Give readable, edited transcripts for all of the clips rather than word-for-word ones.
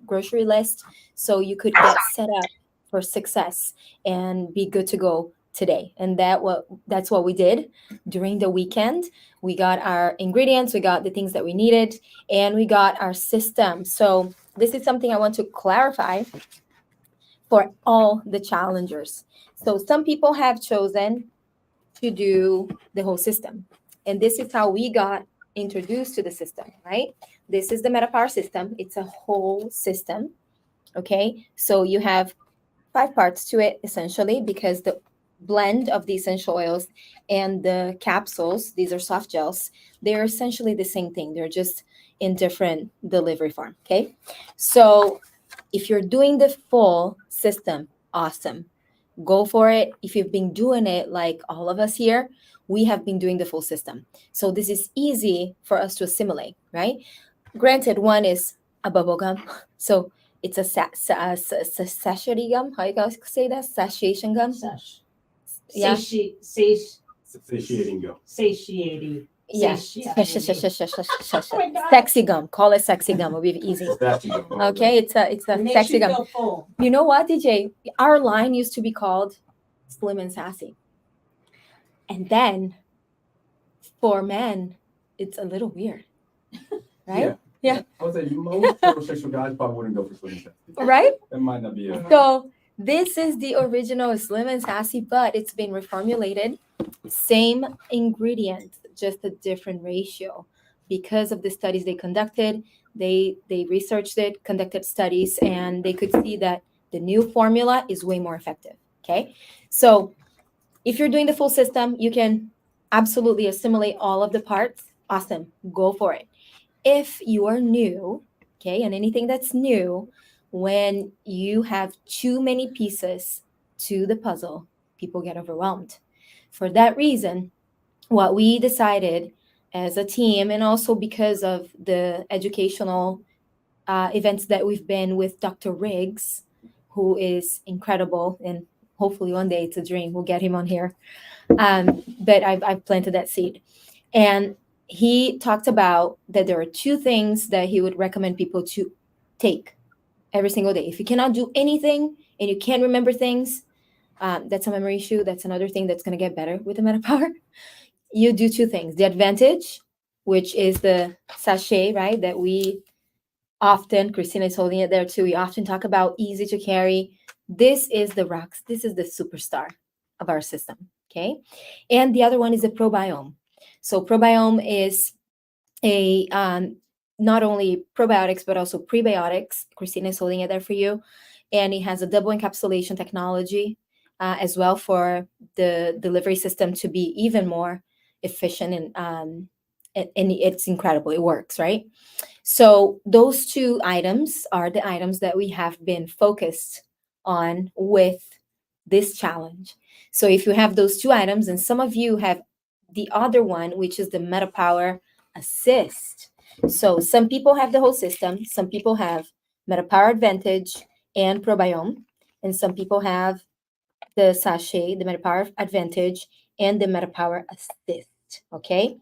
grocery list so you could get set up for success and be good to go today. And that's what we did during the weekend. We got our ingredients, we got the things that we needed, and we got our system. So this is something I want to clarify for all the challengers. So some people have chosen to do the whole system. And this is how we got introduced to the system, right? This is the MetaPower system. It's a whole system. Okay. So you have 5 parts to it, essentially, because the blend of the essential oils and the capsules, these are soft gels, they're essentially the same thing. They're just in different delivery form. Okay. So if you're doing the full system, awesome. Go for it. If you've been doing it like all of us here, we have been doing the full system. So this is easy for us to assimilate, right? Granted, one is a bubble gum. So it's a sachet gum. How you guys say that? Satiation gum? Yeah. Satiating gum. Satiating. Yeah. Oh my Sexy gum. Call it sexy gum. It'll be easy. Okay, it's a It makes sexy you gum. feel full. You know what, DJ? Our line used to be called Slim and Sassy. And then for men, it's a little weird. Right? Yeah. I would say most heterosexual guys probably wouldn't go for slim and sassy. Right? That might not be a. So this is the original Slim and Sassy, but it's been reformulated. Same ingredients, just a different ratio. Because of the studies they conducted, they researched it, conducted studies, and they could see that the new formula is way more effective. Okay. So if you're doing the full system, you can absolutely assimilate all of the parts. Awesome. Go for it. If you are new, okay, and anything that's new, when you have too many pieces to the puzzle, people get overwhelmed. For that reason, what we decided as a team, and also because of the educational events that we've been with Dr. Riggs, who is incredible, and hopefully one day it's a dream, we'll get him on here. But I've planted that seed. And he talked about that there are 2 things that he would recommend people to take every single day. If you cannot do anything and you can't remember things, that's a memory issue. That's another thing that's going to get better with the MetaPower. You do 2 things. The Advantage, which is the sachet, right, that we often, Christina is holding it there too, we often talk about, easy to carry. This is the rocks. This is the superstar of our system, okay? And the other one is the Probiome. So Probiome is a not only probiotics, but also prebiotics. Christina is holding it there for you. And it has a double encapsulation technology as well for the delivery system to be even more efficient. And it's incredible. It works, right? So those 2 items are the items that we have been focused on with this challenge. So if you have those 2 items, and some of you have the other one, which is the MetaPower Assist. So some people have the whole system. Some people have MetaPower Advantage and Probiome. And some people have the sachet, the MetaPower Advantage, and the MetaPower Assist. Okay?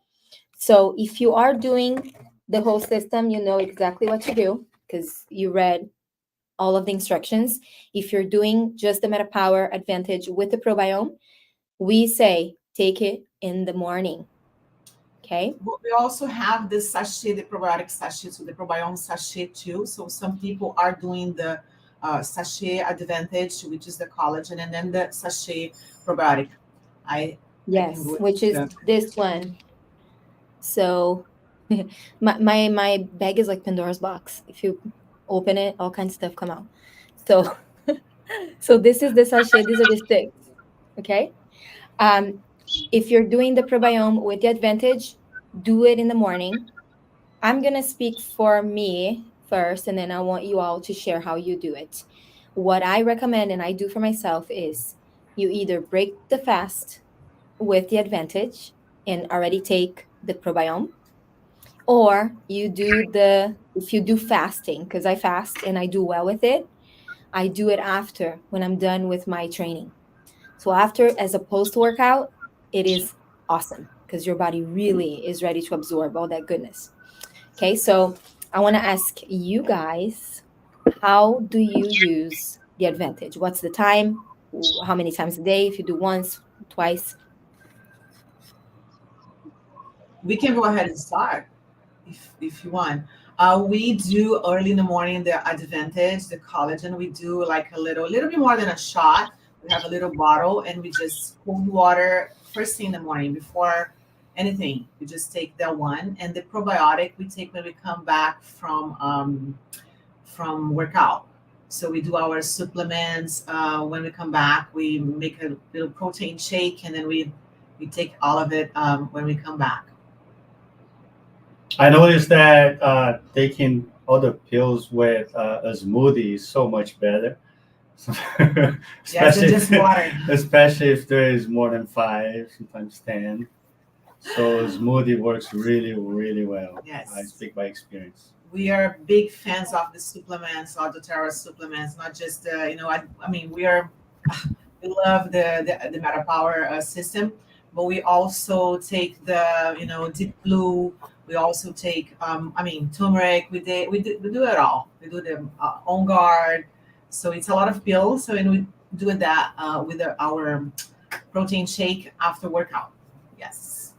So if you are doing the whole system, you know exactly what to do because you read all of the instructions. If you're doing just the MetaPower Advantage with the Probiome, we say take it in the morning. Okay. But we also have this sachet, the probiotic sachet, so the probiome sachet too. So some people are doing the sachet advantage, which is the collagen, and then the sachet probiotic. Yes, which is this one. So my bag is like Pandora's box. If you open it, all kinds of stuff come out. So so this is the sachet. These are the sticks. Okay. If you're doing the Probiome with the Advantage, do it in the morning. I'm going to speak for me first, and then I want you all to share how you do it. What I recommend and I do for myself is you either break the fast with the Advantage and already take the Probiome, or if you do fasting, because I fast and I do well with it, I do it after when I'm done with my training. So after, as a post-workout, it is awesome because your body really is ready to absorb all that goodness. Okay, so I want to ask you guys, how do you use the advantage? What's the time? How many times a day? If you do once, twice? We can go ahead and start if you want. We do early in the morning the advantage, the collagen. We do like little bit more than a shot. We have a little bottle, and we just cold water first thing in the morning before anything. We just take that one, and the probiotic we take when we come back from workout. So we do our supplements. When we come back, we make a little protein shake, and then we take all of it when we come back. I noticed that taking other pills with a smoothie is so much better. Yes, especially, it's just water. especially if there is more than five, sometimes 10. So smoothie works really, really well. I Yes. speak by experience. We are big fans of the supplements, or the Terra supplements, not just I mean, we love the Meta Power system, but we also take the Deep Blue. We also take I mean, turmeric. We do it all. We do the On Guard. So it's a lot of pills. So and we do that with our protein shake after workout. Yes.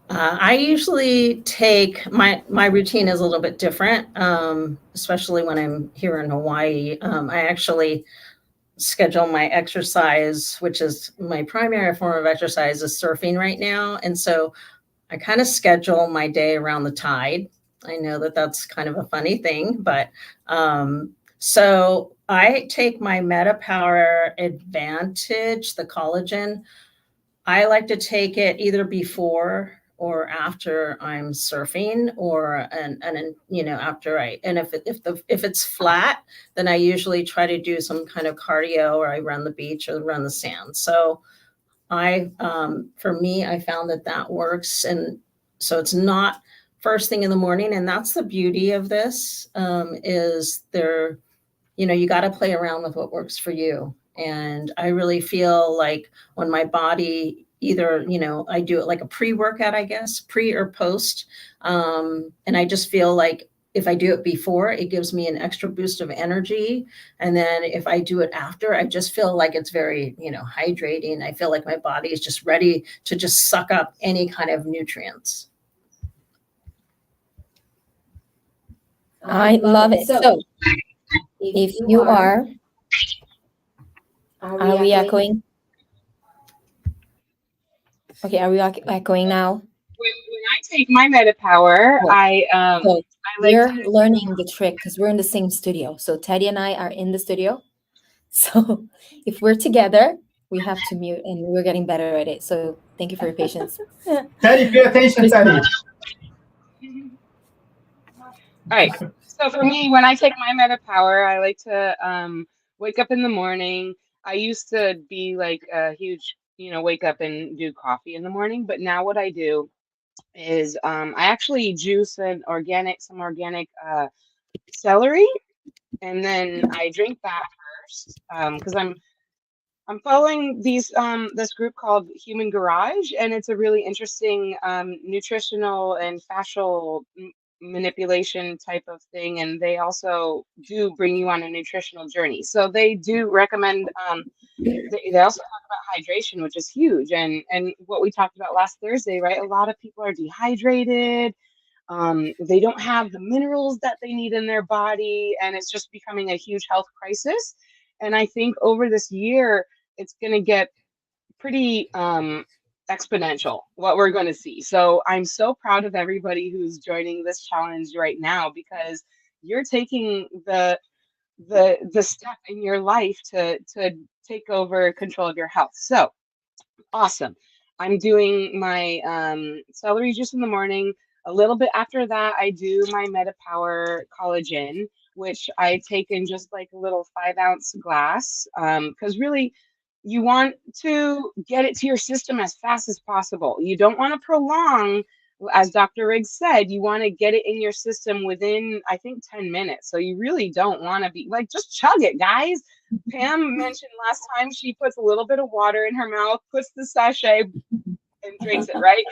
I usually take my routine is a little bit different, especially when I'm here in Hawaii. I actually schedule my exercise, which is my primary form of exercise, is surfing right now, and so I kind of schedule my day around the tide. I know that that's kind of a funny thing, but so I take my MetaPower Advantage, the collagen. I like to take it either before or after I'm surfing, or after if it's flat, then I usually try to do some kind of cardio, or I run the beach or run the sand. So for me, I found that works, and so it's not first thing in the morning, and that's the beauty of this, is there, you got to play around with what works for you. And I really feel like when my body either, I do it like a pre-workout, I guess, pre or post. And I just feel like if I do it before, it gives me an extra boost of energy. And then if I do it after, I just feel like it's very, hydrating. I feel like my body is just ready to just suck up any kind of nutrients. I love it. So, if you are we echoing? Okay, are we echoing now? When I take my MetaPower, Oh. So I like we're to, learning the trick because we're in the same studio. So Teddy and I are in the studio. So if we're together, we have to mute, and we're getting better at it. So thank you for your patience. Teddy, pay attention, Teddy. all right. So for me, when I take my MetaPower, I like to wake up in the morning. I used to be like a huge, wake up and do coffee in the morning, but now what I do is I actually juice some organic celery, and then I drink that first because I'm following this group called Human Garage, and it's a really interesting nutritional and fascial manipulation type of thing, and they also do bring you on a nutritional journey. So they do recommend. They also talk about hydration, which is huge, and what we talked about last Thursday, right? A lot of people are dehydrated. They don't have the minerals that they need in their body, and it's just becoming a huge health crisis. And I think over this year, it's going to get pretty exponential what we're going to see. So I'm so proud of everybody who's joining this challenge right now, because you're taking the step in your life to take over control of your health. So awesome. I'm doing my celery juice in the morning. A little bit after that, I do my MetaPower collagen, which I take in just like a little 5-ounce glass. Because really, you want to get it to your system as fast as possible. You don't want to prolong, as Dr. Riggs said, you want to get it in your system within, I think, 10 minutes. So you really don't want to be like, just chug it, guys. Pam mentioned last time she puts a little bit of water in her mouth, puts the sachet, and drinks it, right?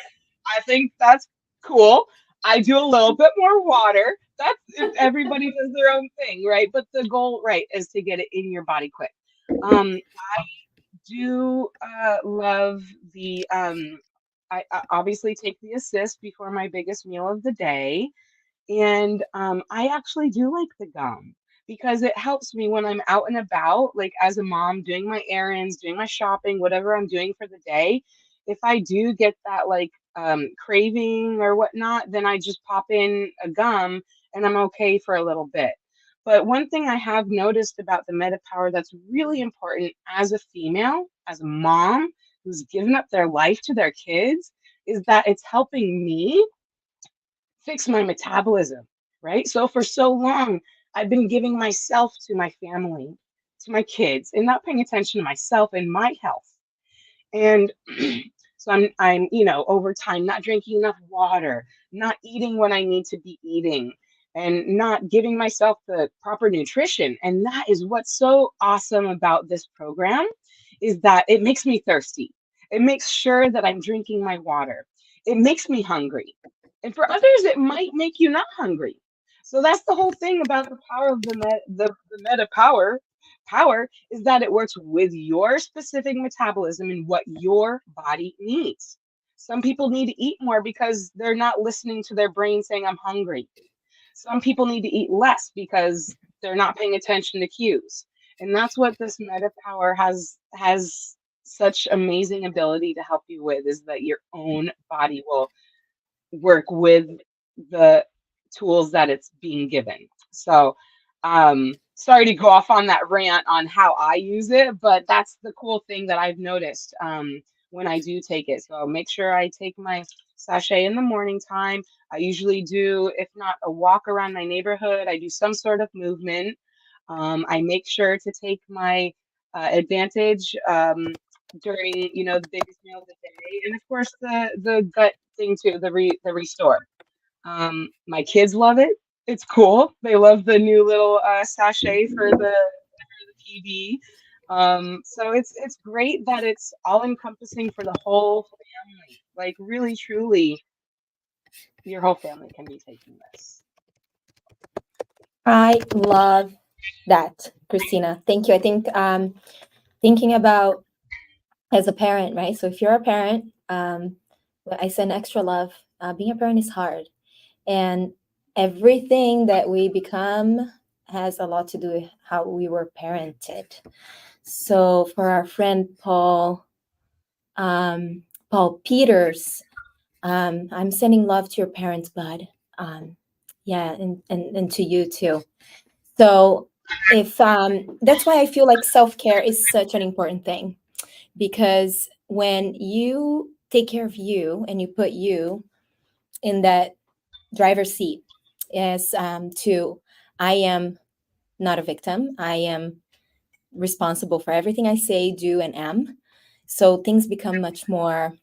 I think that's cool. I do a little bit more water That's everybody does their own thing, right? But the goal, right, is to get it in your body quick. I do love the I obviously take the assist before my biggest meal of the day. And I actually do like the gum because it helps me when I'm out and about, like as a mom, doing my errands, doing my shopping, whatever I'm doing for the day. If I do get that like craving or whatnot, then I just pop in a gum and I'm okay for a little bit. But one thing I have noticed about the MetaPower that's really important as a female, as a mom who's given up their life to their kids, is that it's helping me fix my metabolism, right? So for so long, I've been giving myself to my family, to my kids, and not paying attention to myself and my health. And so I'm, over time not drinking enough water, not eating what I need to be eating, and not giving myself the proper nutrition. And that is what's so awesome about this program is that it makes me thirsty. It makes sure that I'm drinking my water. It makes me hungry. And for others, it might make you not hungry. So that's the whole thing about the power of the meta power is that it works with your specific metabolism and what your body needs. Some people need to eat more because they're not listening to their brain saying, I'm hungry. Some people need to eat less because they're not paying attention to cues. And that's what this meta power has such amazing ability to help you with is that your own body will work with the tools that it's being given. So, sorry to go off on that rant on how I use it, but that's the cool thing that I've noticed when I do take it. So make sure I take my sachet in the morning time. I usually do, if not a walk around my neighborhood, I do some sort of movement. I make sure to take my advantage during the biggest meal of the day, and of course the gut thing too, the restore. My kids love it. It's cool. They love the new little sachet for the TV. So it's great that it's all encompassing for the whole family. Like really, truly, your whole family can be taking this. I love that, Christina. Thank you. I think thinking about as a parent, right? So if you're a parent, I send extra love. Being a parent is hard, and everything that we become has a lot to do with how we were parented. So for our friend Paul Peters, I'm sending love to your parents, bud. Yeah, and to you too. So if that's why I feel like self-care is such an important thing, because when you take care of you and you put you in that driver's seat as to I am not a victim, I am responsible for everything I say, do, and am. So things become much more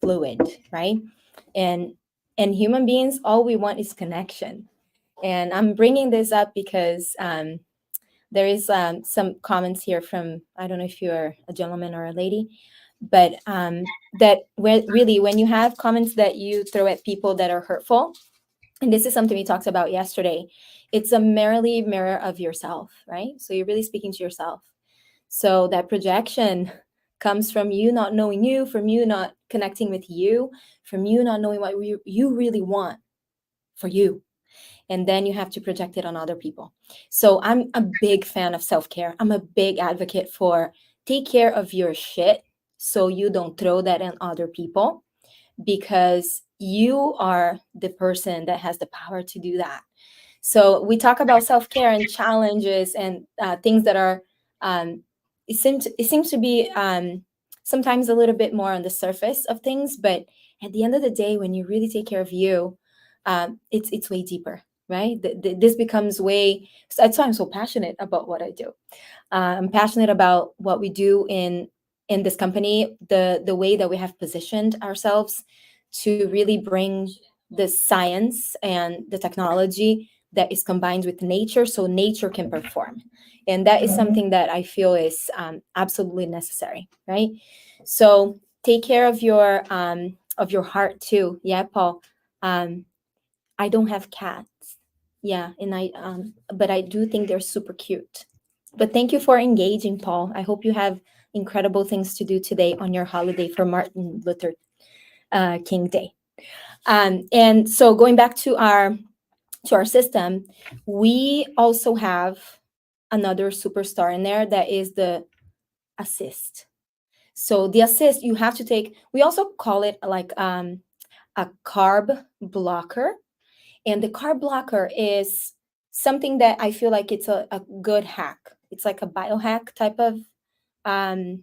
fluid, right? And human beings, all we want is connection. And I'm bringing this up because there is some comments here from, I don't know if you're a gentleman or a lady, but that really when you have comments that you throw at people that are hurtful, and this is something we talked about yesterday, it's a merely mirror of yourself, right? So you're really speaking to yourself. So that projection comes from you not knowing you, from you not connecting with you, from you not knowing what you really want for you. And then you have to project it on other people. So I'm a big fan of self-care. I'm a big advocate for take care of your shit so you don't throw that on other people, because you are the person that has the power to do that. So we talk about self-care and challenges and things that are it seems to be sometimes a little bit more on the surface of things, but at the end of the day, when you really take care of you, it's way deeper, right? This becomes way. So that's why I'm so passionate about what I do. I'm passionate about what we do in this company, the way that we have positioned ourselves to really bring the science and the technology that is combined with nature so nature can perform. And that is something that I feel is absolutely necessary, right? So take care of your heart too. Yeah, Paul. I don't have cats, Yeah, and but I do think they're super cute. But thank you for engaging, Paul. I hope you have incredible things to do today on your holiday for Martin Luther King Day. And so going back to our system, we also have another superstar in there that is the assist. So the assist you have to take. We also call it like a carb blocker, and the carb blocker is something that I feel like it's a good hack. It's like a biohack type of um,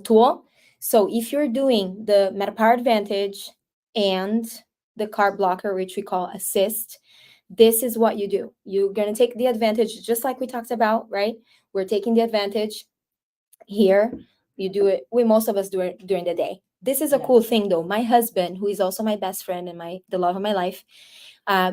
tool. So if you're doing the Metapower Advantage and the carb blocker, which we call assist, this is what you do. You're going to take the advantage, just like we talked about, right? We're taking the advantage here. You do it. Most of us do it during the day. This is a cool thing, though. My husband, who is also my best friend and the love of my life,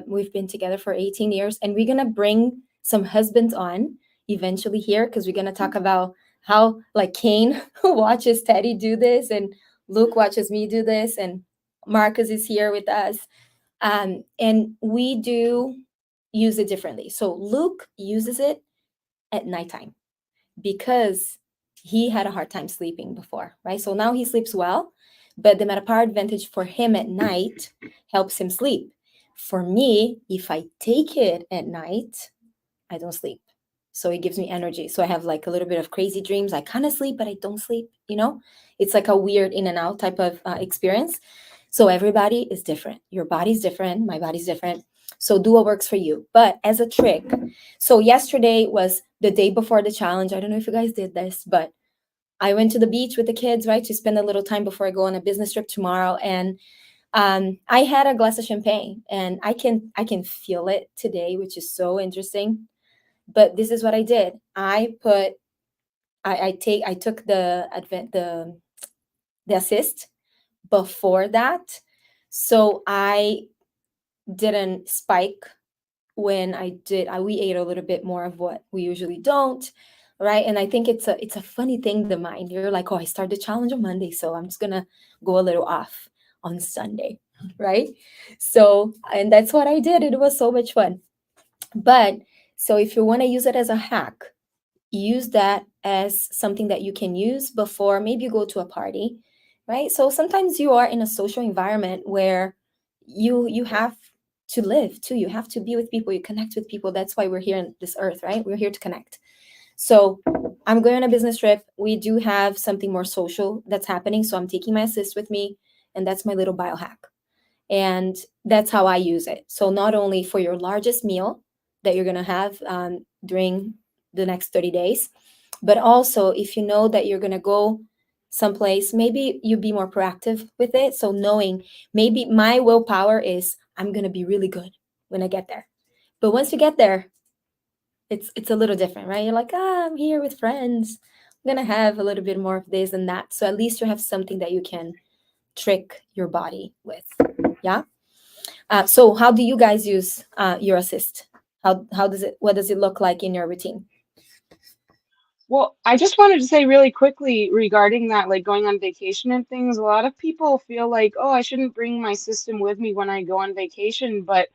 we've been together for 18 years, and we're gonna bring some husbands on eventually here because we're gonna talk about how, like, Kane watches Teddy do this, and Luke watches me do this, and Marcus is here with us, and we do use it differently. So Luke uses it at nighttime because he had a hard time sleeping before, right? So now he sleeps well, but the Metapower Advantage for him at night helps him sleep. For me, if I take it at night, I don't sleep. So it gives me energy. So I have like a little bit of crazy dreams. I kind of sleep, but I don't sleep, you know? It's like a weird in and out type of experience. So everybody is different. Your body's different. My body's different. So do what works for you. But as a trick, so yesterday was the day before the challenge. I don't know if you guys did this, but I went to the beach with the kids, right, to spend a little time before I go on a business trip tomorrow. And I had a glass of champagne, and I can feel it today, which is so interesting. But this is what I did. I took the assist before that, so I didn't spike when we ate a little bit more of what we usually don't, right? And I think it's a funny thing, the mind. You're like, oh, I started the challenge on Monday, so I'm just gonna go a little off on Sunday, right? So, and that's what I did. It was so much fun. But so if you want to use it as a hack, use that as something that you can use before maybe you go to a party, right? So sometimes you are in a social environment where you have to live too. You have to be with people, you connect with people. That's why we're here on this earth, right? We're here to connect. So I'm going on a business trip. We do have something more social that's happening. So I'm taking my assist with me, and that's my little biohack. And that's how I use it. So not only for your largest meal that you're going to have during the next 30 days, but also if you know that you're going to go someplace, maybe you be more proactive with it. So knowing maybe my willpower is I'm going to be really good when I get there. But once you get there, it's a little different, right? You're like, I'm here with friends. I'm going to have a little bit more of this and that. So at least you have something that you can trick your body with. Yeah. So how do you guys use your assist? What does it look like in your routine? Well, I just wanted to say really quickly regarding that, like going on vacation and things. A lot of people feel like, oh, I shouldn't bring my system with me when I go on vacation, but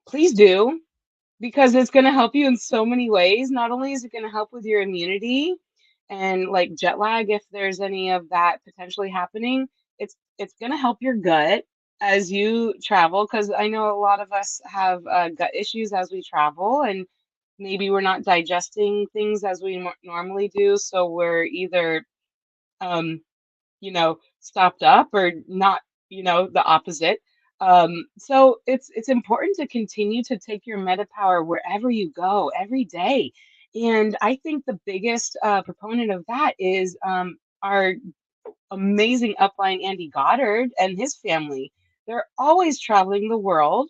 please do, because it's going to help you in so many ways. Not only is it going to help with your immunity and like jet lag, if there's any of that potentially happening, it's going to help your gut as you travel, because I know a lot of us have gut issues as we travel, and maybe we're not digesting things as we normally do, so we're either um stopped up or not, the opposite. So it's important to continue to take your MetaPower wherever you go every day. And I think the biggest proponent of that is our amazing upline Andy Goddard and his family. They're always traveling the world,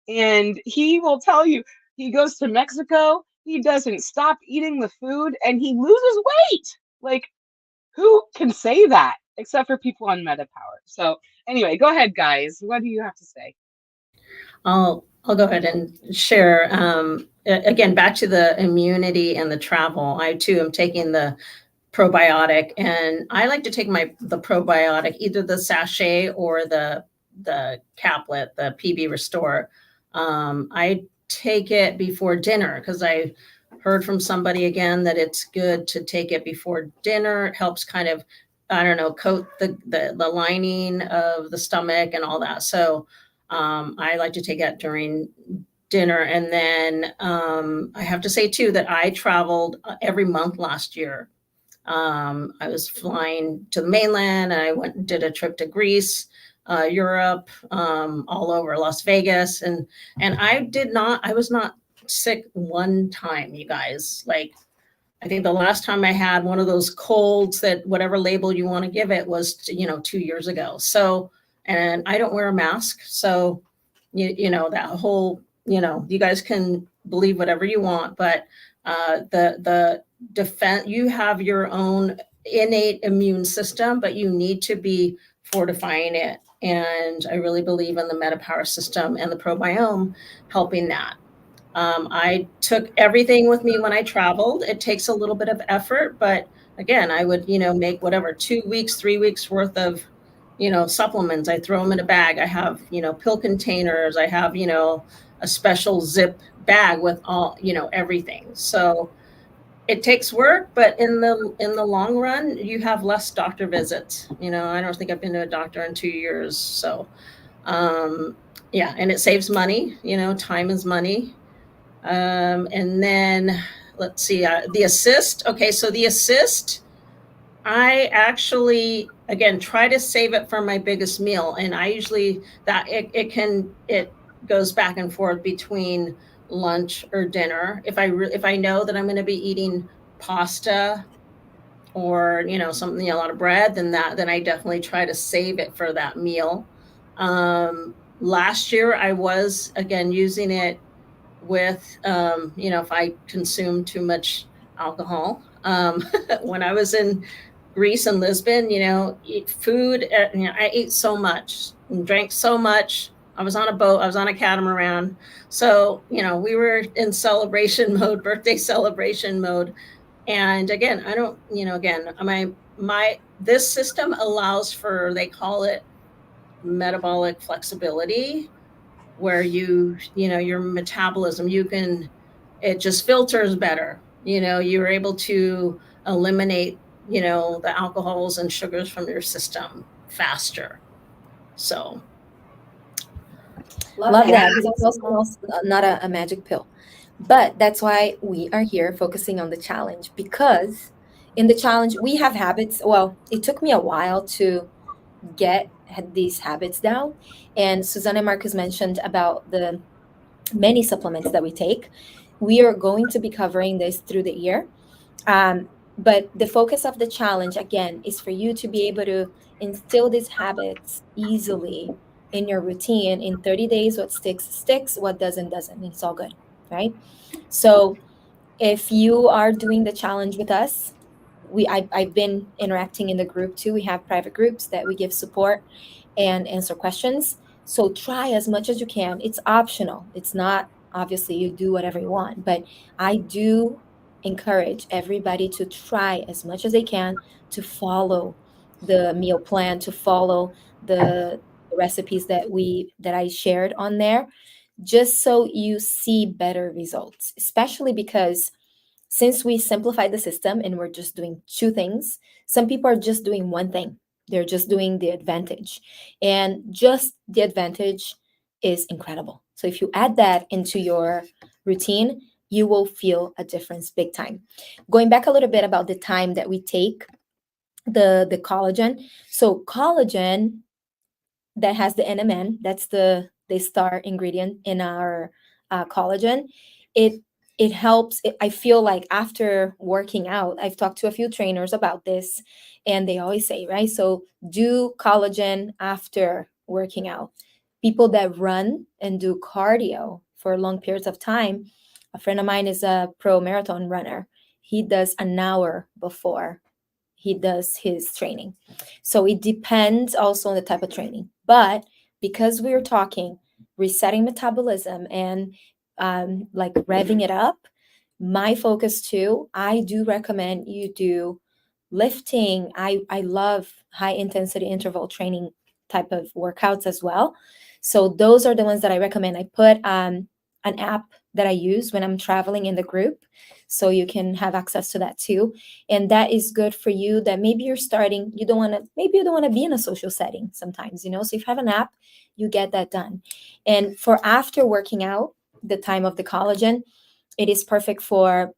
and he will tell you he goes to Mexico, he doesn't stop eating the food, and he loses weight. Like, who can say that except for people on MetaPower? So anyway, go ahead, guys. What do you have to say? I'll go ahead and share. Again, back to the immunity and the travel. I too am taking the probiotic, and I like to take the probiotic, either the sachet or the caplet, the PB Restore. I take it before dinner because I heard from somebody again that it's good to take it before dinner. It helps kind of, I don't know, coat the lining of the stomach and all that. So I like to take that during dinner. And then I have to say too that I traveled every month last year. I was flying to the mainland. I went and did a trip to Greece, Europe, all over Las Vegas, and I was not sick one time, you guys. Like, I think the last time I had one of those colds that whatever label you want to give it was, 2 years ago. So, and I don't wear a mask. So, that whole, you guys can believe whatever you want, but the defense, you have your own innate immune system, but you need to be fortifying it. And I really believe in the MetaPower system and the probiome helping that. I took everything with me when I traveled. It takes a little bit of effort, but again, I would, make whatever 2 weeks, 3 weeks worth of, supplements. I throw them in a bag. I have, pill containers. I have, a special zip bag with all, everything. So it takes work, but in the long run, you have less doctor visits. I don't think I've been to a doctor in 2 years. So, yeah, and it saves money. Time is money. And then let's see, the assist. Okay, so the assist, I actually, again, try to save it for my biggest meal. And I usually, it goes back and forth between lunch or dinner. If I know that I'm going to be eating pasta or, something, a lot of bread, then I definitely try to save it for that meal. Last year I was, again, using it with, if I consume too much alcohol. When I was in Greece and Lisbon, eat food, I ate so much and drank so much. I was on a boat, I was on a catamaran. So, we were in celebration mode, birthday celebration mode. And again, I don't, again, this system allows for, they call it metabolic flexibility, where your metabolism, it just filters better. You're able to eliminate, the alcohols and sugars from your system faster. So Love that. It's also not a magic pill. But that's why we are here focusing on the challenge, because in the challenge we have habits. Well, it took me a while to get these habits down. And Susanna and Marcus mentioned about the many supplements that we take. We are going to be covering this through the year. But the focus of the challenge, again, is for you to be able to instill these habits easily in your routine. In 30 days, what sticks, sticks, what doesn't. It's all good, right? So if you are doing the challenge with us, I've been interacting in the group too. We have private groups that we give support and answer questions. So try as much as you can. It's optional. It's not, obviously you do whatever you want, but I do encourage everybody to try as much as they can to follow the meal plan, to follow the recipes that I shared on there, just so you see better results, especially because since we simplified the system and we're just doing two things, some people are just doing one thing. They're just doing the advantage. And just the advantage is incredible. So if you add that into your routine, you will feel a difference big time. Going back a little bit about the time that we take the collagen. So collagen that has the NMN, that's the star ingredient in our collagen. It helps. I feel like after working out, I've talked to a few trainers about this, and they always say, right? So do collagen after working out. People that run and do cardio for long periods of time. A friend of mine is a pro marathon runner. He does an hour before he does his training. So it depends also on the type of training. But because we're talking resetting metabolism and like revving it up, my focus too, I do recommend you do lifting. I love high intensity interval training type of workouts as well. So those are the ones that I recommend. I put an app that I use when I'm traveling in the group, so you can have access to that too. And that is good for you that maybe you're starting, you don't want to be in a social setting sometimes, you know. So if you have an app, you get that done. And for after working out, the time of the collagen, it is perfect for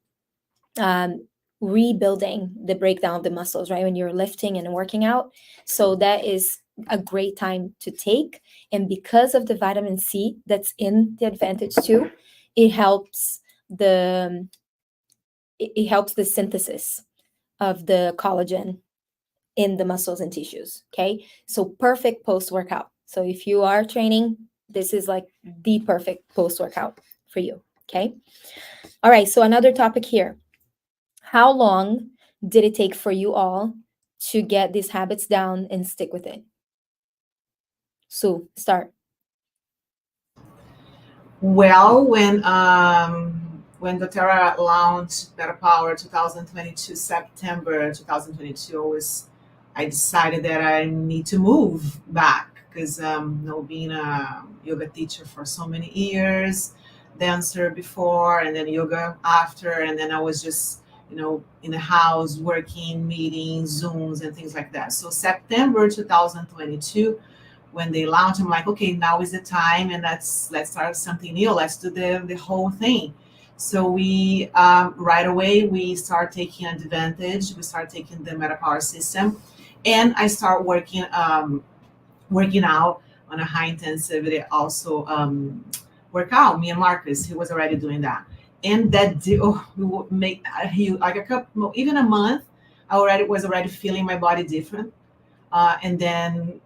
rebuilding the breakdown of the muscles, right? When you're lifting and working out. So that is a great time to take. And because of the vitamin C that's in the Advantage too, it helps it helps the synthesis of the collagen in the muscles and tissues. Okay. So perfect post workout. So if you are training, this is like the perfect post workout for you. Okay. All right. So another topic here. How long did it take for you all to get these habits down and stick with it? Sue, start. Well, when doTERRA launched Better Power 2022, September 2022, I decided that I need to move back because being a yoga teacher for so many years, dancer before, and then yoga after, and then I was just in the house working, meetings, Zooms, and things like that. So September 2022, when they launch, I'm like, okay, now is the time, and let's start something new. Let's do the whole thing. So we right away we start taking advantage. We start taking the MetaPower system, and I start working out on a high intensity also workout. Me and Marcus, he was already doing that, and that make like a couple, even a month. I was already feeling my body different, and then.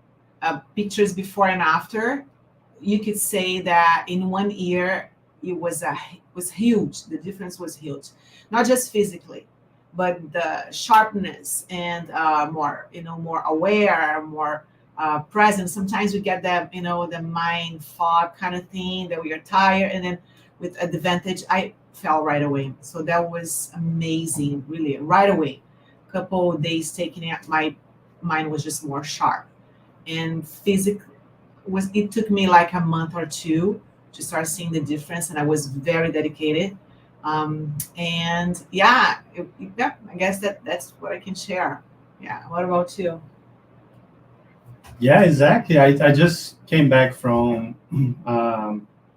Pictures before and after, you could say that in 1 year it was huge. The difference was huge, not just physically, but the sharpness and more aware, more present. Sometimes we get that the mind fog kind of thing that we are tired, and then with Advantage, I fell right away. So that was amazing, really, right away. Couple of days taking it, my mind was just more sharp. And physically it took me like a month or two to start seeing the difference, and I was very dedicated. And yeah, I guess that's what I can share. Yeah, what about you? Yeah, exactly. I just came back from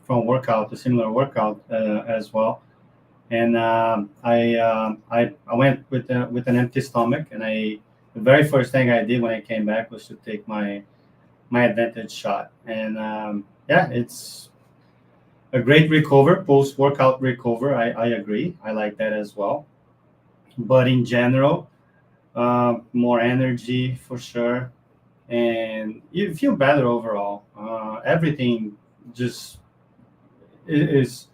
workout, a similar workout as well, and I went with an empty stomach, and the very first thing I did when I came back was to take my Advantage shot, and yeah, it's a great recover, post workout recover. I agree. I like that as well. But in general, more energy for sure, and you feel better overall. Everything just is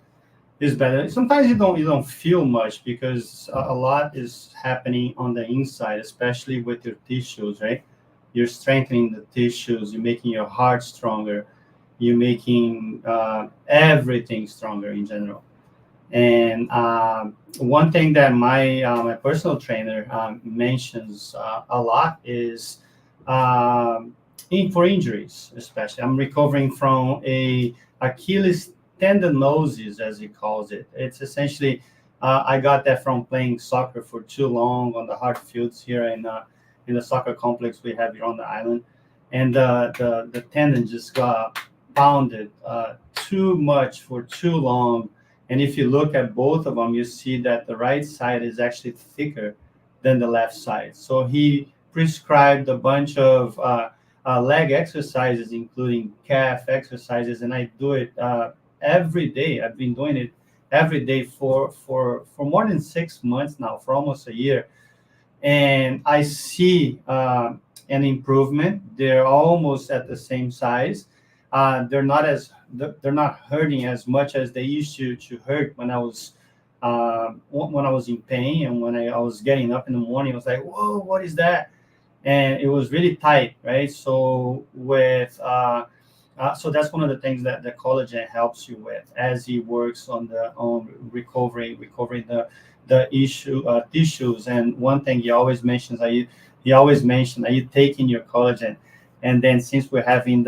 is better. Sometimes you don't feel much because a lot is happening on the inside, especially with your tissues, right? You're strengthening the tissues. You're making your heart stronger. You're making everything stronger in general. And one thing that my personal trainer mentions a lot is for injuries, especially. I'm recovering from a Achilles tendinosis, as he calls it. It's essentially I got that from playing soccer for too long on the hard fields here in the soccer complex we have here on the island, and the tendon just got pounded too much for too long. And if you look at both of them, you see that the right side is actually thicker than the left side. So he prescribed a bunch of leg exercises, including calf exercises, and I do it every day. I've been doing it every day for more than 6 months now, for almost a year, and I see an improvement. They're almost at the same size. They're not hurting as much as they used to hurt when I was in pain, and when I was getting up in the morning. I was like, whoa, what is that? And it was really tight, right? So so that's one of the things that the collagen helps you with as he works on recovering the tissues. And one thing he always mentions, are you taking your collagen? And then since we're having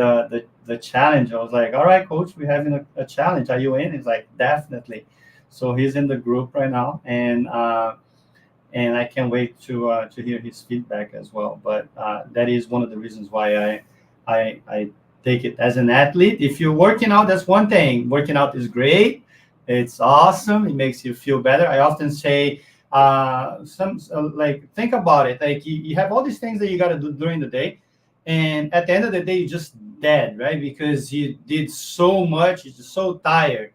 the challenge. I was like, all right, coach, we're having a challenge. Are you in? He's like, definitely. So he's in the group right now, and I can't wait to hear his feedback as well. But that is one of the reasons why I take it as an athlete. If you're working out, that's one thing. Working out is great. It's awesome. It makes you feel better. I often say, like, think about it. Like, you have all these things that you got to do during the day, and at the end of the day, you're just dead, right? Because you did so much. You're just so tired.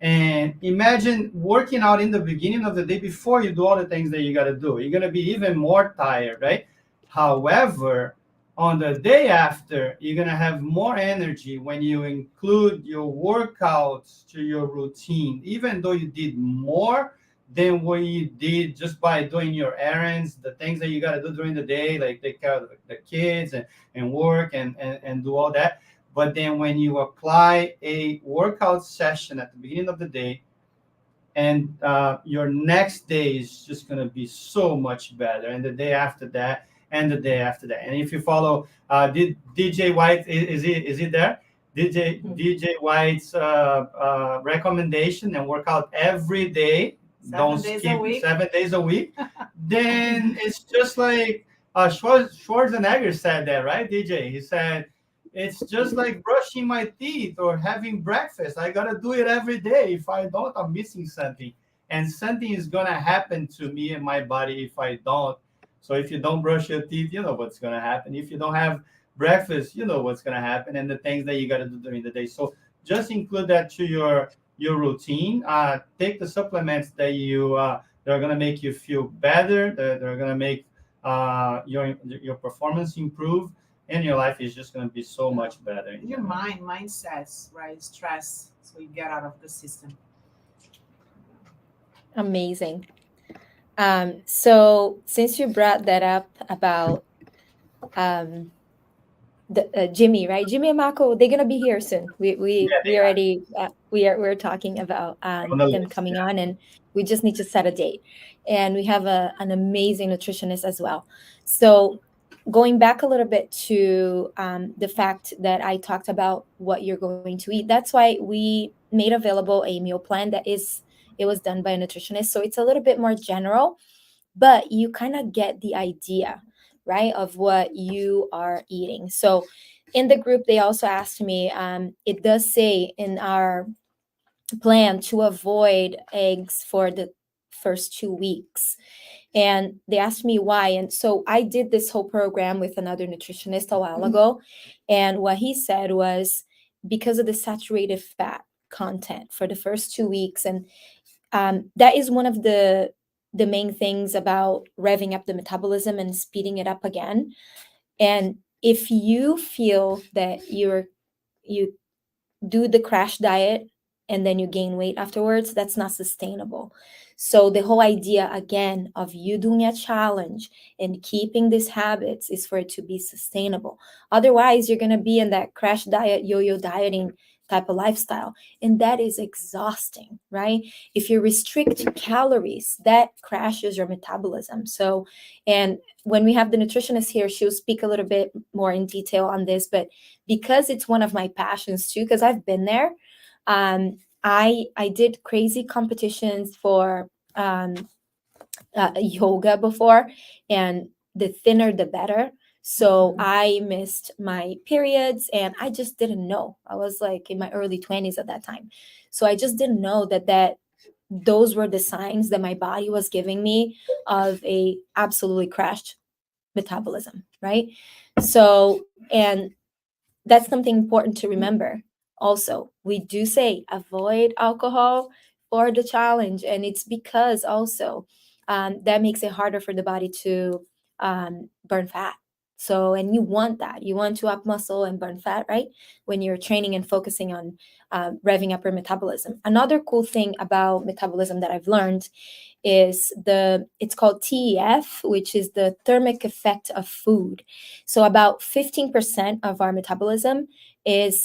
And imagine working out in the beginning of the day before you do all the things that you got to do. You're going to be even more tired, right? However, on the day after, you're going to have more energy when you include your workouts to your routine, even though you did more than what you did just by doing your errands, the things that you got to do during the day, like take care of the kids and work and do all that. But then when you apply a workout session at the beginning of the day, and your next day is just going to be so much better, and the day after that, and the day after that. And if you follow DJ White, is he there? DJ White's recommendation, and work out every day. Don't 7 days a skip week. 7 days a week. Then it's just like Schwarzenegger said that, right, DJ? He said, it's just like brushing my teeth or having breakfast. I gotta do it every day. If I don't, I'm missing something. And something is gonna happen to me and my body if I don't. So if you don't brush your teeth, you know what's gonna happen. If you don't have breakfast, you know what's gonna happen, and the things that you gotta do during the day. So just include that to your routine. Take the supplements that are gonna make you feel better. That are gonna make your performance improve, and your life is just going to be so much better. Your mindsets, right? Stress, so you get out of the system. Amazing. So since you brought that up about um, Jimmy, right? Jimmy and Mako, they're gonna be here soon. We already we're talking about them coming on, and we just need to set a date. And we have an amazing nutritionist as well. So going back a little bit to the fact that I talked about what you're going to eat, that's why we made available a meal plan it was done by a nutritionist. So it's a little bit more general, but you kind of get the idea, right, of what you are eating. So in the group, they also asked me, it does say in our plan to avoid eggs for the first 2 weeks. And they asked me why. And so I did this whole program with another nutritionist a while ago. And what he said was because of the saturated fat content for the first 2 weeks. And that is one of the main things about revving up the metabolism and speeding it up again. And if you feel that you do the crash diet and then you gain weight afterwards, that's not sustainable. So the whole idea again of you doing a challenge and keeping these habits is for it to be sustainable. Otherwise, you're going to be in that crash diet, yo-yo dieting type of lifestyle, and that is exhausting, right? If you restrict calories, that crashes your metabolism. So, and when we have the nutritionist here, she'll speak a little bit more in detail on this, but because it's one of my passions too, because I've been there, I did crazy competitions for yoga before, and the thinner the better. So I missed my periods, and I just didn't know. I was like in my early 20s at that time. So I just didn't know that those were the signs that my body was giving me of a absolutely crashed metabolism, right? So, and that's something important to remember. Also, we do say avoid alcohol for the challenge, and it's because also that makes it harder for the body to burn fat. So, and you want that. You want to up muscle and burn fat, right? When you're training and focusing on revving up your metabolism. Another cool thing about metabolism that I've learned is it's called TEF, which is the thermic effect of food. So about 15% of our metabolism is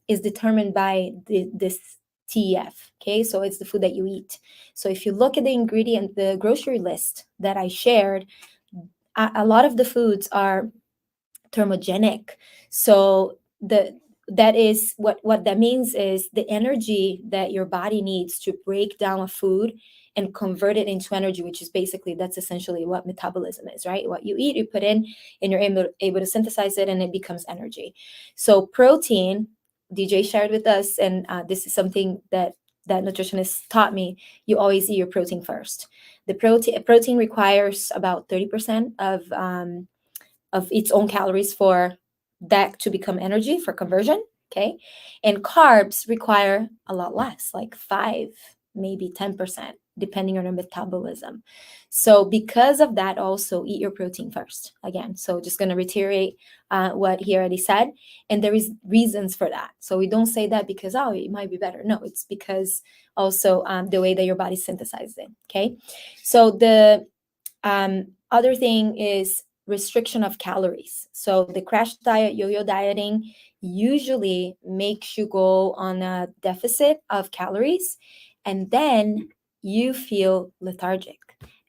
determined by this TEF. Okay, so it's the food that you eat. So if you look at the grocery list that I shared, a lot of the foods are thermogenic. So that is what that means is the energy that your body needs to break down a food and convert it into energy, which is basically, that's essentially what metabolism is, right? What you eat, you put in, and you're able to synthesize it, and it becomes energy. So protein, DJ shared with us, and this is something that nutritionist taught me. You always eat your protein first. The protein requires about 30% of its own calories for that to become energy for conversion. Okay. And carbs require a lot less, like 5, maybe 10%, depending on your metabolism. So because of that, also eat your protein first. Again, so just going to reiterate what he already said. And there is reasons for that. So we don't say that because, oh, it might be better. No, it's because also the way that your body synthesizes it. Okay. So the other thing is restriction of calories. So the crash diet, yo-yo dieting usually makes you go on a deficit of calories, and then you feel lethargic.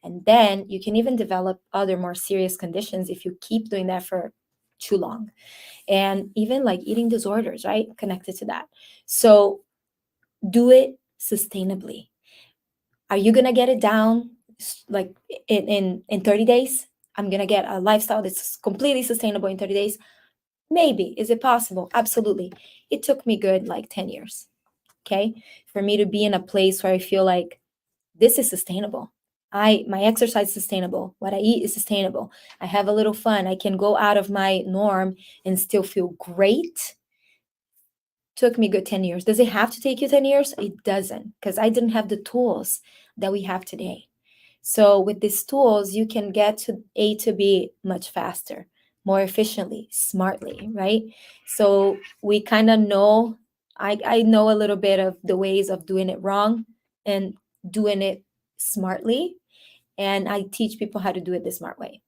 And then you can even develop other more serious conditions if you keep doing that for too long. And even like eating disorders, right? Connected to that. So do it sustainably. Are you going to get it down like in 30 days? I'm going to get a lifestyle that's completely sustainable in 30 days. Maybe. Is it possible? Absolutely. It took me good like 10 years. Okay. For me to be in a place where I feel like this is sustainable. My exercise is sustainable. What I eat is sustainable. I have a little fun. I can go out of my norm and still feel great. Took me good 10 years. Does it have to take you 10 years? It doesn't, because I didn't have the tools that we have today. So with these tools, you can get to A to B much faster, more efficiently, smartly, right? So we kind of know, I know a little bit of the ways of doing it wrong and doing it smartly. And I teach people how to do it the smart way.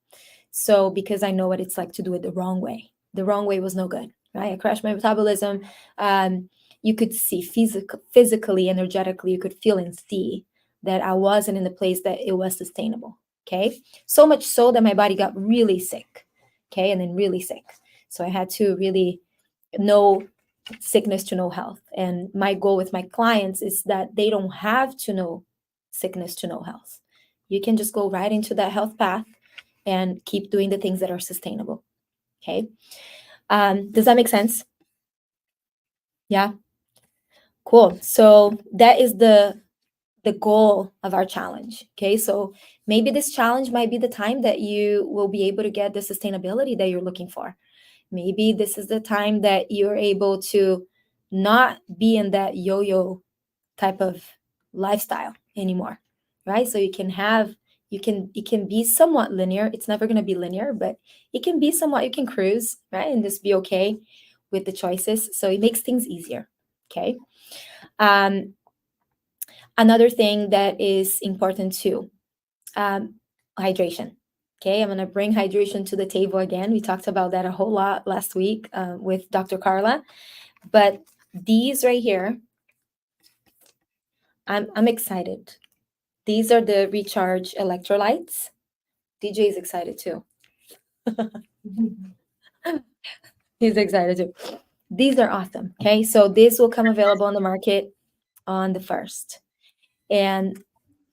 So because I know what it's like to do it the wrong way. The wrong way was no good, right? I crashed my metabolism. You could see physically, energetically, you could feel and see that I wasn't in the place that it was sustainable. Okay. So much so that my body got really sick. Okay. And then really sick. So I had to really know sickness to know health. And my goal with my clients is that they don't have to know sickness to know health. You can just go right into that health path and keep doing the things that are sustainable. Okay. Does that make sense? Yeah. Cool. So that is the goal of our challenge. Okay. So maybe this challenge might be the time that you will be able to get the sustainability that you're looking for. Maybe this is the time that you're able to not be in that yo-yo type of lifestyle anymore. Right. So it can be somewhat linear. It's never going to be linear, but it can be somewhat, you can cruise, right? And just be okay with the choices. So it makes things easier. Okay. Another thing that is important too, hydration. Okay, I'm going to bring hydration to the table again. We talked about that a whole lot last week with Dr. Carla, but these right here, I'm excited. These are the recharge electrolytes. DJ is excited too. He's excited too. These are awesome. Okay, so this will come available on the market on the 1st. And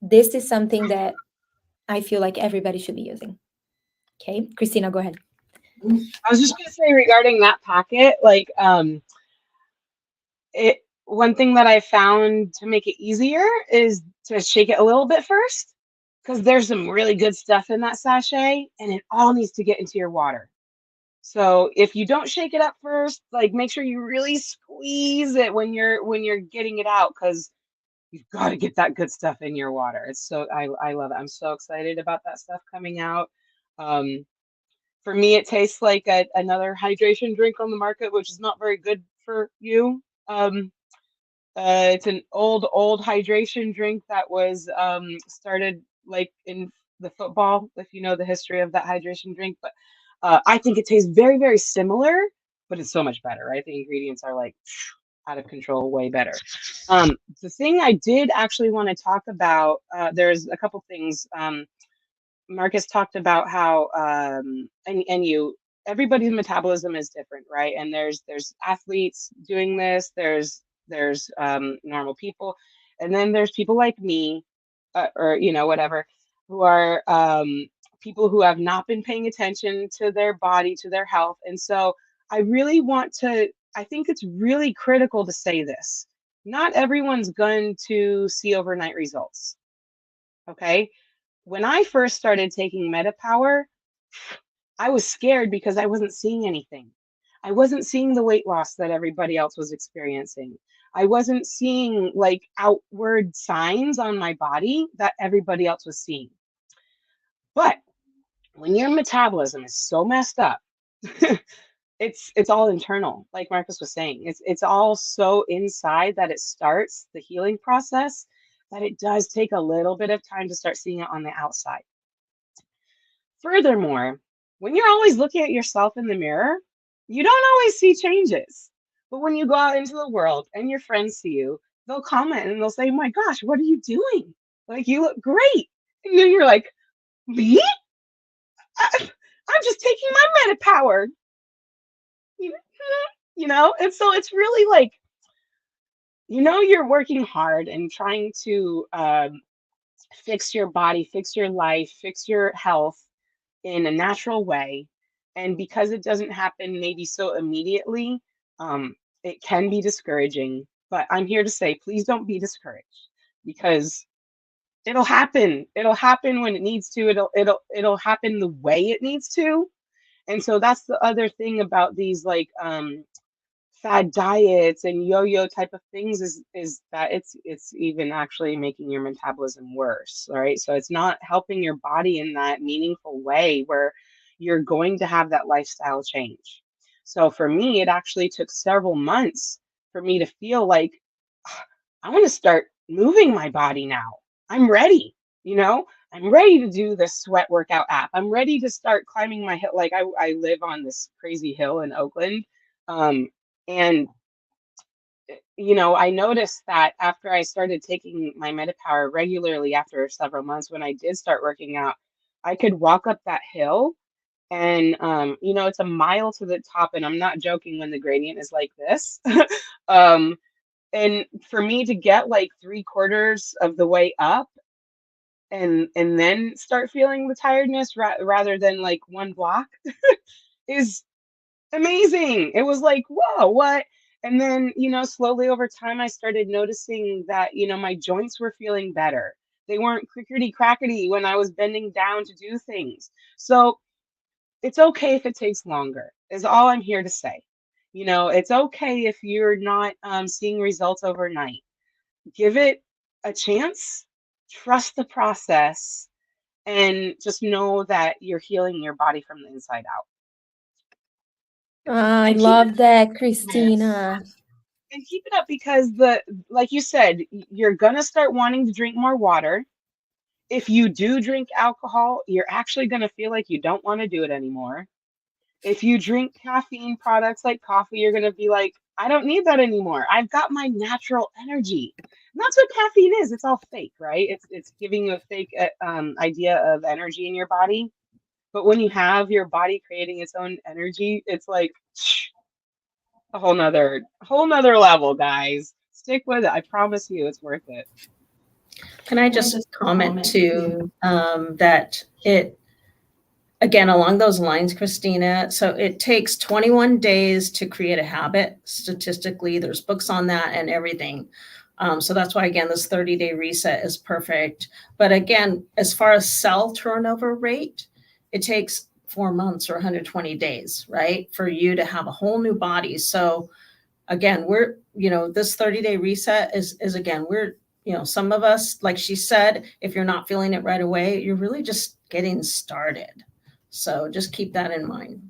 this is something that I feel like everybody should be using. Okay, Christina, go ahead. I was just going to say regarding that packet, like one thing that I found to make it easier is to shake it a little bit first, because there's some really good stuff in that sachet and it all needs to get into your water. So if you don't shake it up first, like make sure you really squeeze it when you're getting it out, because you've got to get that good stuff in your water. It's so I love it. I'm so excited about that stuff coming out. For me, it tastes like another hydration drink on the market, which is not very good for you. It's an old hydration drink that was started like in the football, if you know the history of that hydration drink. But I think it tastes very, very similar, but it's so much better, right? The ingredients are like out of control, way better. The thing I did actually want to talk about, there's a couple things. Marcus talked about how, and you everybody's metabolism is different, right? And there's athletes doing this, there's normal people, and then there's people like me, or whatever, who are people who have not been paying attention to their body, to their health. And so I really want to, I think it's really critical to say this. Not everyone's going to see overnight results. Okay. When I first started taking MetaPower, I was scared because I wasn't seeing anything. I wasn't seeing the weight loss that everybody else was experiencing. I wasn't seeing like outward signs on my body that everybody else was seeing. But when your metabolism is so messed up, it's all internal, like Marcus was saying. It's all so inside that it starts the healing process, that it does take a little bit of time to start seeing it on the outside. Furthermore, when you're always looking at yourself in the mirror, you don't always see changes. But when you go out into the world and your friends see you, they'll comment and they'll say, "My gosh, what are you doing? Like, you look great." And then you're like, "Me? I'm just taking my MetaPower." You And so it's really like, you're working hard and trying to fix your body, fix your life, fix your health in a natural way. And because it doesn't happen maybe so immediately, it can be discouraging. But I'm here to say, please don't be discouraged, because it'll happen. It'll happen when it needs to. It'll happen the way it needs to. And so that's the other thing about these like fad diets and yo-yo type of things, is that it's even actually making your metabolism worse. All right, so it's not helping your body in that meaningful way where you're going to have that lifestyle change. So for me, it actually took several months for me to feel like, "Ah, I want to start moving my body now. I'm ready, I'm ready to do this sweat workout app. I'm ready to start climbing my hill." Like I live on this crazy hill in Oakland. And I noticed that after I started taking my MetaPower regularly after several months, when I did start working out, I could walk up that hill, and it's a mile to the top, and I'm not joking when the gradient is like this. um, and for me to get like 3/4 of the way up, and then start feeling the tiredness rather than like one block, is amazing. It was like, whoa, what? And then, slowly over time, I started noticing that, my joints were feeling better. They weren't crickety crackety when I was bending down to do things. So it's okay if it takes longer, is all I'm here to say. It's okay if you're not seeing results overnight. Give it a chance, trust the process, and just know that you're healing your body from the inside out. I And keep love that, Yes. Christina. And keep it up, because like you said, you're gonna start wanting to drink more water. If you do drink alcohol, you're actually gonna feel like you don't want to do it anymore. If you drink caffeine products like coffee, you're gonna be like, "I don't need that anymore. I've got my natural energy." And that's what caffeine is. It's all fake, right? It's giving you a fake idea of energy in your body. But when you have your body creating its own energy, it's like a whole nother level, guys. Stick with it. I promise you, it's worth it. Can I just comment too, that it, again, along those lines, Christina, so it takes 21 days to create a habit. Statistically, there's books on that and everything. So that's why, again, this 30-day reset is perfect. But again, as far as cell turnover rate, it takes 4 months or 120 days, right, for you to have a whole new body. So again, this 30-day reset is again, some of us, like she said, if you're not feeling it right away, you're really just getting started. So just keep that in mind.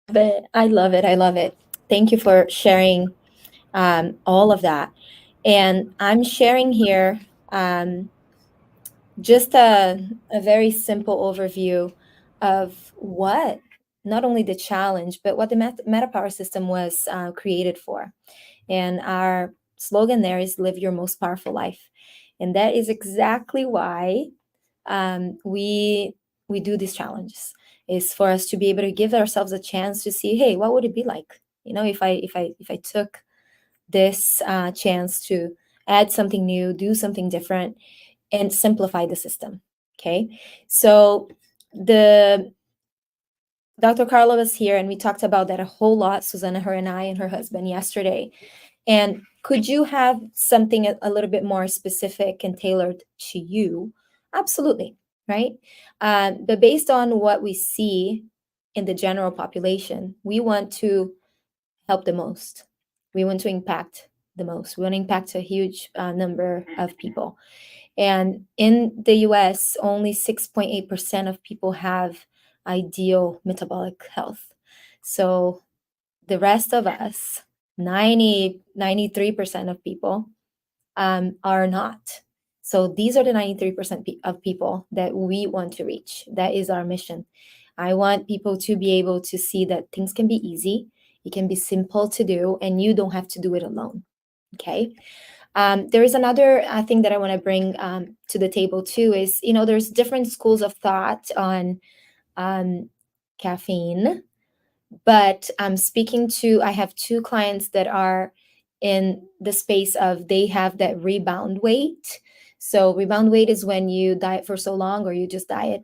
But I love it. I love it. Thank you for sharing all of that. And I'm sharing here just a very simple overview of what not only the challenge, but what the MetaPower system was created for. And our slogan there is "Live your most powerful life." And that is exactly why we we do these challenges, is for us to be able to give ourselves a chance to see, hey, what would it be like, if I took this chance to add something new, do something different, and simplify the system. Okay, so the Dr. Carla was here, and we talked about that a whole lot, Susanna, her and I, and her husband yesterday. And could you have something a little bit more specific and tailored to you? Absolutely, right? But based on what we see in the general population, we want to help the most. We want to impact the most. We want to impact a huge number of people. And in the US, only 6.8% of people have ideal metabolic health. So the rest of us, 93% of people are not. So these are the 93% of people that we want to reach. That is our mission. I want people to be able to see that things can be easy, it can be simple to do, and you don't have to do it alone. Okay. There is another thing that I want to bring to the table too is, there's different schools of thought on caffeine, but I'm speaking to, I have two clients that are in the space of, they have that rebound weight. So rebound weight is when you diet for so long, or you just diet,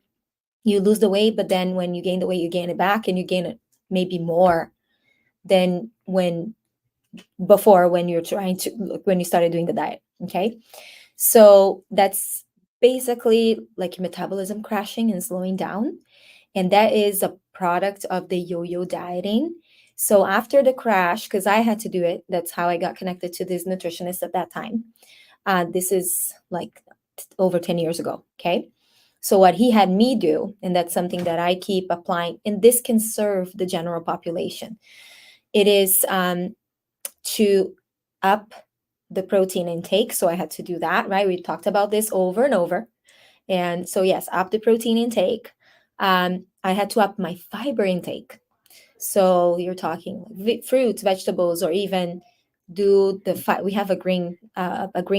you lose the weight, but then when you gain the weight, you gain it back, and you gain it maybe more than when you're trying to, when you started doing the diet. Okay. So that's basically like metabolism crashing and slowing down. And that is a product of the yo-yo dieting. So after the crash, because I had to do it, that's how I got connected to this nutritionist at that time. This is like over 10 years ago. Okay. So what he had me do, and that's something that I keep applying, and this can serve the general population. It is to up the protein intake. So I had to do that, right? We talked about this over and over. And so, yes, up the protein intake. I had to up my fiber intake. So you're talking fruits, vegetables, or even do we have a green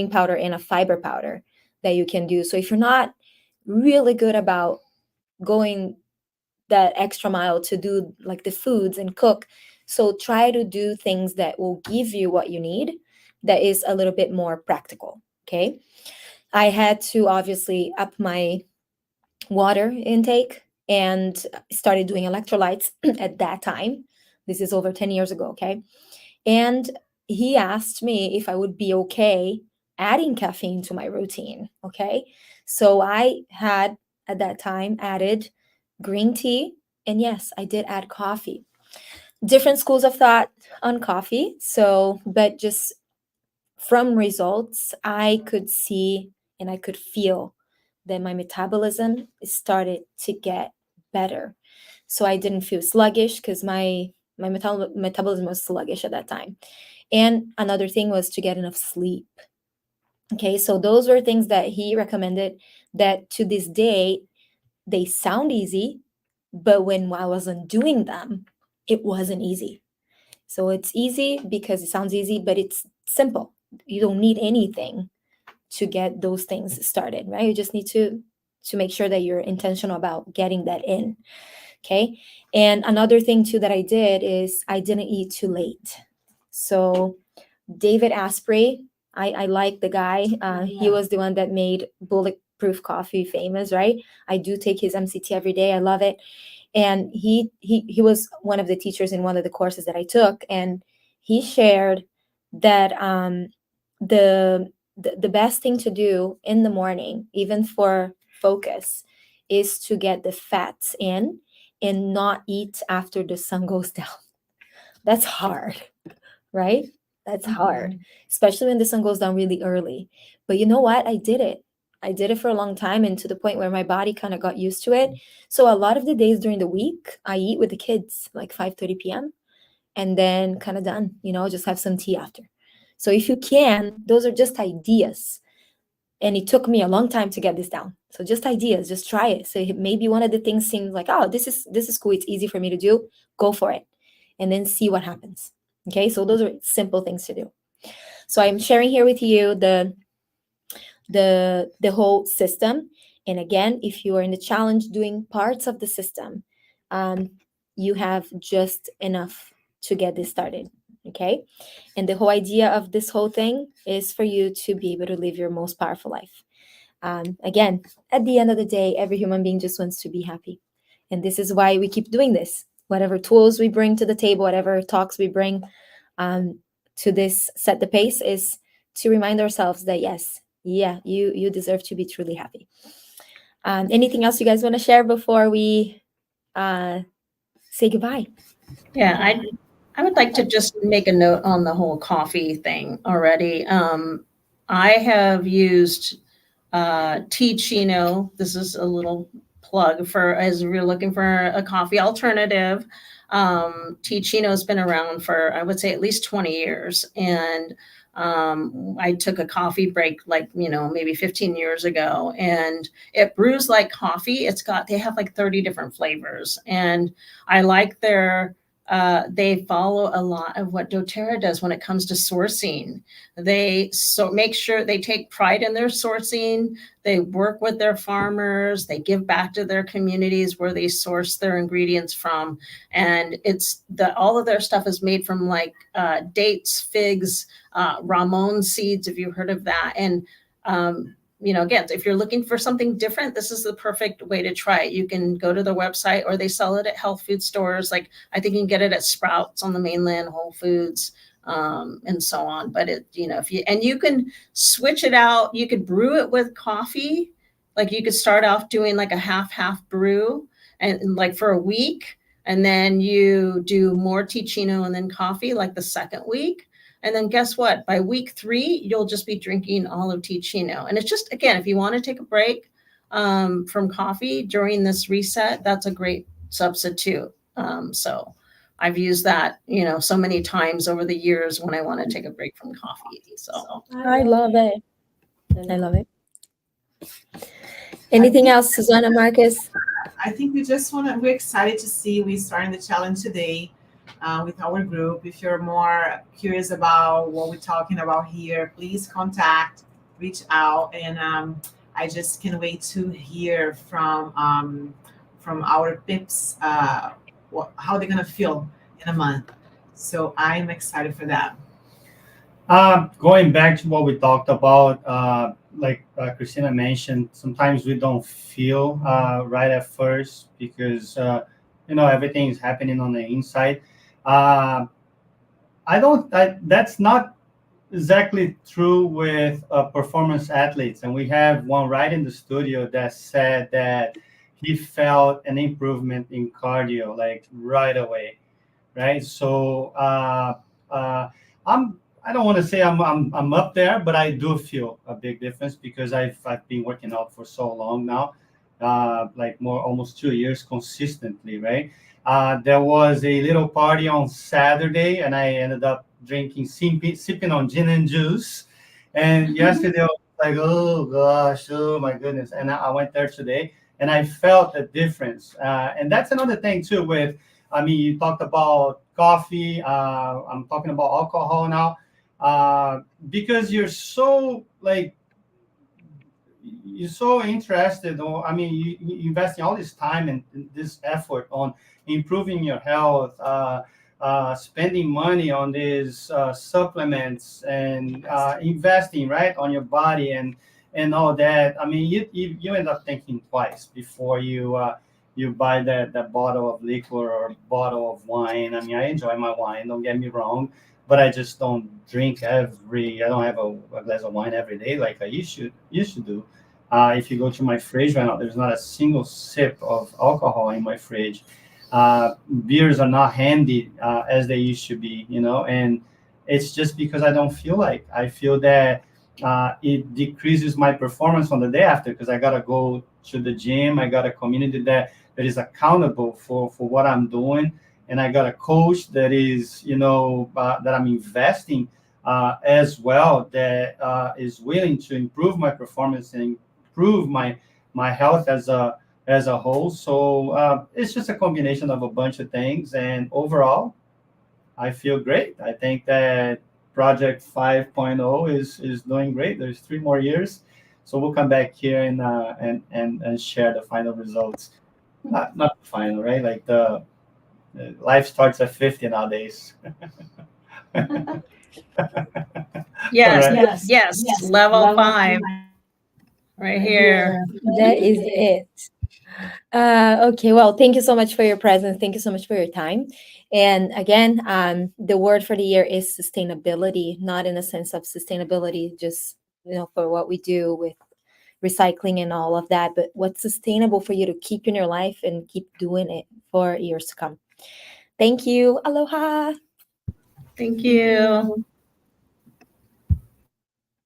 powder and a fiber powder that you can do. So if you're not really good about going that extra mile to do like the foods and cook, so try to do things that will give you what you need, that is a little bit more practical. Okay. I had to obviously up my water intake and started doing electrolytes at that time. This is over 10 years ago. Okay. And he asked me if I would be okay adding caffeine to my routine. Okay. So I had at that time added green tea. And yes, I did add coffee. Different schools of thought on coffee. So, but just from results, I could see and I could feel that my metabolism started to get better. So I didn't feel sluggish, because my metabolism was sluggish at that time. And another thing was to get enough sleep. Okay, so those were things that he recommended, that to this day, they sound easy, but when I wasn't doing them, it wasn't easy. So it's easy because it sounds easy, but it's simple. You don't need anything to get those things started, right? You just need to make sure that you're intentional about getting that in. Okay. And another thing too that I did is I didn't eat too late. So David Asprey, I like the guy. He was the one that made bulletproof coffee famous, right? I do take his MCT every day. I love it. And he was one of the teachers in one of the courses that I took, and he shared that the best thing to do in the morning, even for focus, is to get the fats in and not eat after the sun goes down. That's hard, right? That's hard, especially when the sun goes down really early. But you know what? I did it. I did it for a long time, and to the point where my body kind of got used to it. So a lot of the days during the week, I eat with the kids like 5:30 p.m. and then kind of done, just have some tea after. So if you can, those are just ideas. And it took me a long time to get this down. So just ideas, just try it. So maybe one of the things seems like, oh, this is cool. It's easy for me to do. Go for it. And then see what happens. Okay. So those are simple things to do. So I'm sharing here with you the whole system. And again, if you are in the challenge doing parts of the system, you have just enough to get this started. Okay. And the whole idea of this whole thing is for you to be able to live your most powerful life. Again, at the end of the day, every human being just wants to be happy. And this is why we keep doing this. Whatever tools we bring to the table, whatever talks we bring to this Set the Pace is to remind ourselves that, yes, yeah, you deserve to be truly happy. Anything else you guys want to share before we say goodbye? Yeah, I would like to just make a note on the whole coffee thing already. I have used Ticino. This is a little plug for as we're looking for a coffee alternative. Ticino has been around for, I would say, at least 20 years. And I took a coffee break like, maybe 15 years ago, and it brews like coffee. They have like 30 different flavors, and I like they follow a lot of what doTERRA does when it comes to sourcing. They make sure they take pride in their sourcing. They work with their farmers. They give back to their communities where they source their ingredients from. And all of their stuff is made from like dates, figs, Ramon seeds, if you've heard of that. And again, if you're looking for something different, this is the perfect way to try it. You can go to the website, or they sell it at health food stores. Like I think you can get it at Sprouts on the mainland, Whole Foods, and so on. But you can switch it out. You could brew it with coffee. Like you could start off doing like a half brew and like for a week, and then you do more Ticino and then coffee like the second week. And then guess what? By week 3, you'll just be drinking all of Ticino. And it's just, again, if you want to take a break from coffee during this reset, that's a great substitute. So I've used that, so many times over the years when I want to take a break from coffee. So I love it. I love it. Anything else, Susanna, Marcus? I think we're excited to see we starting the challenge today with our group. If you're more curious about what we're talking about here, please reach out, and I just can't wait to hear from our pips how they're gonna feel in a month. So I'm excited for that. Going back to what we talked about, like Christina mentioned, sometimes we don't feel right at first because everything is happening on the inside. That's not exactly true with performance athletes, and we have one right in the studio that said that he felt an improvement in cardio like right away, right? So I don't want to say I'm up there, but I do feel a big difference because I've been working out for so long now, almost 2 years consistently, right? There was a little party on Saturday, and I ended up sipping on gin and juice. And yesterday I was like, oh gosh, oh my goodness. And I went there today, and I felt a difference. And that's another thing too you talked about coffee. I'm talking about alcohol now. Because you're so interested, or you investing all this time and this effort on improving your health, spending money on these supplements, and investing right on your body and all that. You end up thinking twice before you buy that bottle of liquor or bottle of wine. I enjoy my wine, don't get me wrong, but I just don't drink I don't have a glass of wine every day like I used to do. If you go to my fridge right now, there's not a single sip of alcohol in my fridge. Beers are not handy as they used to be, and it's just because I don't feel like. I feel that it decreases my performance on the day after because I got to go to the gym. I got a community that is accountable for what I'm doing. And I got a coach that is, that I'm investing as well, that is willing to improve my performance and improve my health as a whole. So it's just a combination of a bunch of things. And overall, I feel great. I think that Project 5.0 is doing great. There's 3 more years. So we'll come back here and share the final results. Not the final, right? Like the life starts at 50 nowadays. Yes, All right. yes, level 5 right here. That is it. Okay, well, thank you so much for your presence. Thank you so much for your time. And again, the word for the year is sustainability, not in a sense of sustainability, just for what we do with recycling and all of that, but what's sustainable for you to keep in your life and keep doing it for years to come. Thank you. Aloha. Thank you.